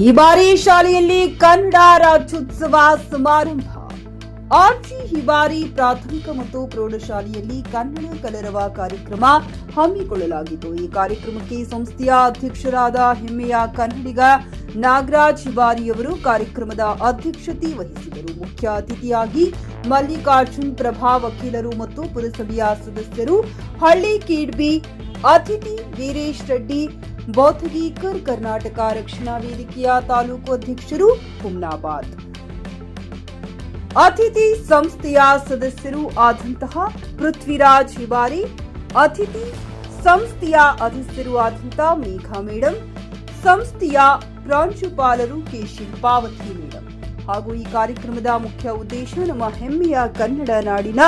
ಈ ಬಾರಿ ಶಾಲೆಯಲ್ಲಿ ಕನ್ನಡ ರಾಜ್ಯೋತ್ಸವ ಸಮಾರಂಭ. ಆರ್ಜಿ ಹಿಬಾರಿ ಪ್ರಾಥಮಿಕ ಮತ್ತು ಪ್ರೌಢಶಾಲೆಯಲ್ಲಿ ಕನ್ನಡ ಕಲರವ ಕಾರ್ಯಕ್ರಮ ಹಮ್ಮಿಕೊಳ್ಳಲಾಗಿತ್ತು. ಈ ಕಾರ್ಯಕ್ರಮಕ್ಕೆ ಸಂಸ್ಥೆಯ ಅಧ್ಯಕ್ಷರಾದ ಹೆಮ್ಮೆಯ ಕನ್ನಡಿಗ ನಾಗರಾಜ್ ಹಿಬಾರಿಯವರು ಕಾರ್ಯಕ್ರಮದ ಅಧ್ಯಕ್ಷತೆ ವಹಿಸಿದರು. ಮುಖ್ಯ ಅತಿಥಿಯಾಗಿ ಮಲ್ಲಿಕಾರ್ಜುನ್ ಪ್ರಭಾ ವಕೀಲರು ಮತ್ತು ಪುರಸಭೆಯ ಸದಸ್ಯರು, ಹಳ್ಳಿ ಕಿಡ್ಬಿ ಅತಿಥಿ ವೀರೇಶ್ ರೆಡ್ಡಿ ಬೌದ್ಧಗೀಕರ್ ಕರ್ನಾಟಕ ರಕ್ಷಣಾ ವೇದಿಕೆಯ ತಾಲೂಕು ಅಧ್ಯಕ್ಷರು ಹುಮ್ನಾಬಾದ್ ಅತಿಥಿ ಸಂಸ್ಥೆಯ ಸದಸ್ಯರು ಆದಂತಹ ಪೃಥ್ವಿರಾಜ್ ಹಿಬಾರಿ, ಅತಿಥಿ ಸಂಸ್ಥೆಯ ಸದಸ್ಯರು ಆದಂತಹ ಮೇಘಾ ಮೇಡಂ, ಸಂಸ್ಥೆಯ ಪ್ರಾಂಶುಪಾಲರು ಕೆ ಶಿಲ್ಪಾವತಿ ಮೇಡಂ ಹಾಗೂ ಈ ಕಾರ್ಯಕ್ರಮದ ಮುಖ್ಯ ಉದ್ದೇಶ ನಮ್ಮ ಹೆಮ್ಮೆಯ ಕನ್ನಡ ನಾಡಿನ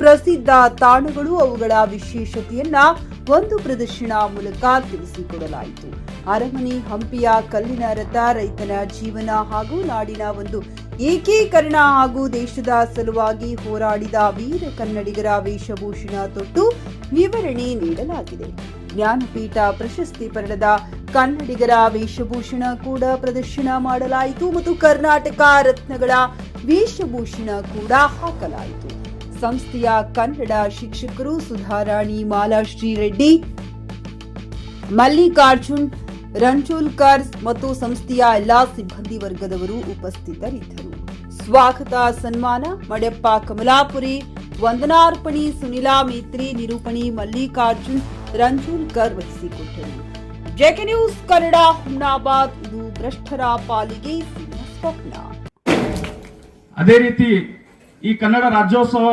ಪ್ರಸಿದ್ಧ ತಾಣಗಳು, ಅವುಗಳ ವಿಶೇಷತೆಯನ್ನ ಒಂದು ಪ್ರದರ್ಶನ ಮೂಲಕ ತಿಳಿಸಿಕೊಡಲಾಯಿತು. ಅರಮನೆ, ಹಂಪಿಯ ಕಲ್ಲಿನ ರಥ, ರೈತನ ಜೀವನ ಹಾಗೂ ನಾಡಿನ ಒಂದು ಏಕೀಕರಣ ಹಾಗೂ ದೇಶದ ಸಲುವಾಗಿ ಹೋರಾಡಿದ ವೀರ ಕನ್ನಡಿಗರ ವೇಷಭೂಷಣ ತೊಟ್ಟು ವಿವರಣೆ ನೀಡಲಾಗಿದೆ. ಜ್ಞಾನಪೀಠ ಪ್ರಶಸ್ತಿ ಪಡೆದ ಕನ್ನಡಿಗರ ವೇಷಭೂಷಣ ಕೂಡ ಪ್ರದರ್ಶನ ಮಾಡಲಾಯಿತು ಮತ್ತು ಕರ್ನಾಟಕ ರತ್ನಗಳ ವೇಷಭೂಷಣ ಕೂಡ ಹಾಕಲಾಯಿತು. ಸಂಸ್ಥೆಯ ಕನ್ನಡ ಶಿಕ್ಷಕರು ಸುಧಾರಾಣಿ ಮಾಲಾಶ್ರೀ ರೆಡ್ಡಿ, ಮಲ್ಲಿಕಾರ್ಜುನ್ ರಂಜೋಲ್ಕರ್ ಮತ್ತು ಸಂಸ್ಥೆಯ ಎಲ್ಲಾ ಸಿಬ್ಬಂದಿ ವರ್ಗದವರು ಉಪಸ್ಥಿತರಿದ್ದರು. ಸ್ವಾಗತ ಸನ್ಮಾನ ಮಡೆಪ್ಪ ಕಮಲಾಪುರಿ, ವಂದನಾರ್ಪಣಿ ಸುನಿಲಾ ಮೇತ್ರಿ, ನಿರೂಪಣಿ ಮಲ್ಲಿಕಾರ್ಜುನ್ ರಂಜೋಲ್ಕರ್ ವಹಿಸಿಕೊಟ್ಟರು. JK news Kannada, Humnabad. ಇದು ಭ್ರಷ್ಟರ ಪಾಲಿಗೆ ಸ್ವಪ್ನ. ಅದೇ ರೀತಿ ಈ ಕನ್ನಡ ರಾಜ್ಯೋತ್ಸವ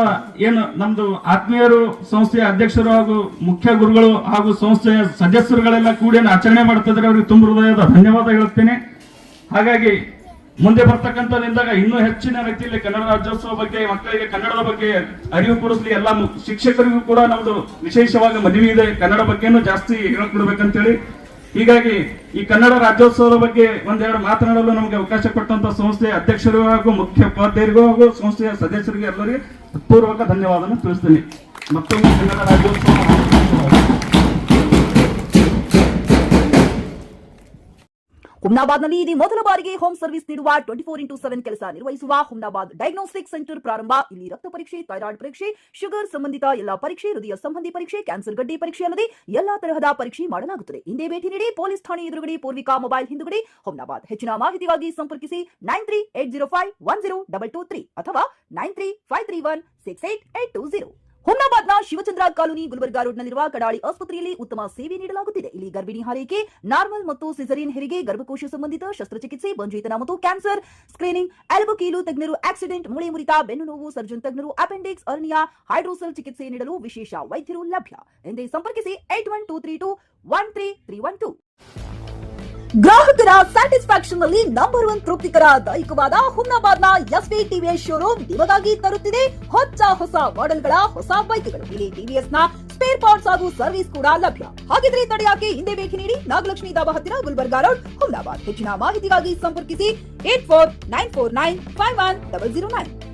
ಏನು ನಮ್ದು ಆತ್ಮೀಯರು, ಸಂಸ್ಥೆಯ ಅಧ್ಯಕ್ಷರು ಹಾಗೂ ಮುಖ್ಯ ಗುರುಗಳು ಹಾಗೂ ಸಂಸ್ಥೆಯ ಸದಸ್ಯರುಗಳೆಲ್ಲ ಕೂಡಿ ಆಚರಣೆ ಮಾಡ್ತಿದ್ರೆ ಅವರಿಗೆ ತುಂಬ ಹೃದಯದ ಧನ್ಯವಾದ ಹೇಳುತ್ತೇನೆ. ಹಾಗಾಗಿ ಮುಂದೆ ಬರ್ತಕ್ಕಂಥದ್ದಿಂದಾಗ ಇನ್ನೂ ಹೆಚ್ಚಿನ ರೀತಿಯಲ್ಲಿ ಕನ್ನಡ ರಾಜ್ಯೋತ್ಸವ ಬಗ್ಗೆ, ಮಕ್ಕಳಿಗೆ ಕನ್ನಡದ ಬಗ್ಗೆ ಅರಿವು ಕೊಡಿಸ್ಲಿ. ಎಲ್ಲ ಶಿಕ್ಷಕರಿಗೂ ಕೂಡ ನಮ್ದು ವಿಶೇಷವಾಗಿ ಮನವಿ ಇದೆ, ಕನ್ನಡ ಬಗ್ಗೆನೂ ಜಾಸ್ತಿ ಹೇಳ್ಕೊಡ್ಬೇಕಂತೇಳಿ. ಹೀಗಾಗಿ ಈ ಕನ್ನಡ ರಾಜ್ಯೋತ್ಸವದ ಬಗ್ಗೆ ಒಂದೆರಡು ಮಾತನಾಡಲು ನಮಗೆ ಅವಕಾಶ ಕೊಟ್ಟಂತ ಸಂಸ್ಥೆಯ ಅಧ್ಯಕ್ಷರಿಗೂ ಹಾಗೂ ಮುಖ್ಯ ಉಪಾಧ್ಯಕ್ಷರಿಗೂ ಹಾಗೂ ಸಂಸ್ಥೆಯ ಸದಸ್ಯರಿಗೆ ಎಲ್ಲರಿಗೆ ಪೂರ್ವಕ ಧನ್ಯವಾದ ತಿಳಿಸ್ತೀನಿ. ಮತ್ತೊಮ್ಮೆ ಕನ್ನಡ ರಾಜ್ಯೋತ್ಸವ ಹುಮ್ನಾಬಾದ್ನಲ್ಲಿ ಇದು ಮೊದಲ ಬಾರಿಗೆ ಹೋಮ್ ಸರ್ವಿಸ್ ನೀಡುವ 24x7 ಕೆಲಸ ನಿರ್ವಹಿಸುವ ಹುಮ್ನಾಬಾದ್ ಡಯಾಗ್ನೋಸ್ಟಿಕ್ ಸೆಂಟರ್ ಪ್ರಾರಂಭ. ಇಲ್ಲಿ ರಕ್ತ ಪರೀಕ್ಷೆ, ಥೈರಾಯ್ಡ್ ಪರೀಕ್ಷೆ, ಶುಗರ್ ಸಂಬಂಧಿತ ಎಲ್ಲಾ ಪರೀಕ್ಷೆ, ಹೃದಯ ಸಂಬಂಧಿ ಪರೀಕ್ಷೆ, ಕ್ಯಾನ್ಸರ್ ಗಡ್ಡೆ ಪರೀಕ್ಷೆ ಅಲ್ಲದೆ ಎಲ್ಲಾ ತರಹದ ಪರೀಕ್ಷೆ ಮಾಡಲಾಗುತ್ತದೆ. ಹಿಂದೆ ಭೇಟಿ ನೀಡಿ. ಪೊಲೀಸ್ ಠಾಣೆ ಎದುರುಗಡೆ, ಪೂರ್ವಿಕಾ ಮೊಬೈಲ್ ಹಿಂದುಗಡೆ, ಹುಮ್ನಾಬಾದ್. ಹೆಚ್ಚಿನ ಮಾಹಿತಿಗಾಗಿ ಸಂಪರ್ಕಿಸಿ 9380510223 ಅಥವಾ 9353168820. ಹುಮ್ನಾಬಾದ್ನ ಶಿವಚಂದ್ರ ಕಾಲೋನಿ, ಗುಲ್ಬರ್ಗಾ ರೋಡ್ನಲ್ಲಿರುವ ಕಡಾಳಿ ಆಸ್ಪತ್ರೆಯಲ್ಲಿ ಉತ್ತಮ ಸೇವೆ ನೀಡಲಾಗುತ್ತಿದೆ. ಇಲ್ಲಿ ಗರ್ಭಿಣಿ ಹಾರೈಕೆ, ನಾರ್ಮಲ್ ಮತ್ತು ಸಿಸರಿಯನ್ ಹೆರಿಗೆ, ಗರ್ಭಕೋಶ ಸಂಬಂಧಿತ ಶಸ್ತ್ರಚಿಕಿತ್ಸೆ, ಬಂಜೇತನ ಮತ್ತು ಕ್ಯಾನ್ಸರ್ ಸ್ಕ್ರೀನಿಂಗ್, ಎಲುಬು ಕೀಲು ತಜ್ಞರು, ಆಕ್ಸಿಡೆಂಟ್, ಮೂಳೆ ಮುರಿತ, ಬೆನ್ನು ನೋವು ಸರ್ಜನ್ ತಜ್ಞರು, ಅಪೆಂಡಿಕ್ಸ್, ಅರ್ನಿಯಾ, ಹೈಡ್ರೋಸೆಲ್ ಚಿಕಿತ್ಸೆ ನೀಡಲು ವಿಶೇಷ ವೈದ್ಯರು ಲಭ್ಯ. ಎಂದೇ ಸಂಪರ್ಕಿಸಿ 8123213312. ಗ್ರಾಹಕರ ಸ್ಯಾಟಿಸ್ಫ್ಯಾಕ್ಷನ್ ನಲ್ಲಿ ನಂಬರ್ 1 ತೃಪ್ತಿಕರ ದೈಹಿಕವಾದ ಹುಮ್ನಾಬಾದ್ನ ಎಸ್ವಿ ಟಿವಿಎಸ್ ಶೋರೂಮ್ ನಿಮಗಾಗಿ ತರುತ್ತಿದೆ ಹೊಸ ಮಾಡೆಲ್ಗಳ ಹೊಸ ಬೈಕ್ಗಳು. ಇಲ್ಲಿ ಟಿವಿಎಸ್ ನ ಸ್ಪೇರ್ ಪಾರ್ಟ್ಸ್ ಹಾಗೂ ಸರ್ವಿಸ್ ಕೂಡ ಲಭ್ಯ. ಹಾಗಿದ್ರೆ ತಡೆಯಾಕೆ, ಹಿಂದೆ ಭೇಟಿ ನೀಡಿ. ನಾಗಲಕ್ಷ್ಮಿ ದಾಬಾ ಹತ್ತಿರ, ಗುಲ್ಬರ್ಗಾ ರೋಡ್, ಹುಮ್ನಾಬಾದ್. ಹೆಚ್ಚಿನ ಮಾಹಿತಿಗಾಗಿ ಸಂಪರ್ಕಿಸಿ 8494951009.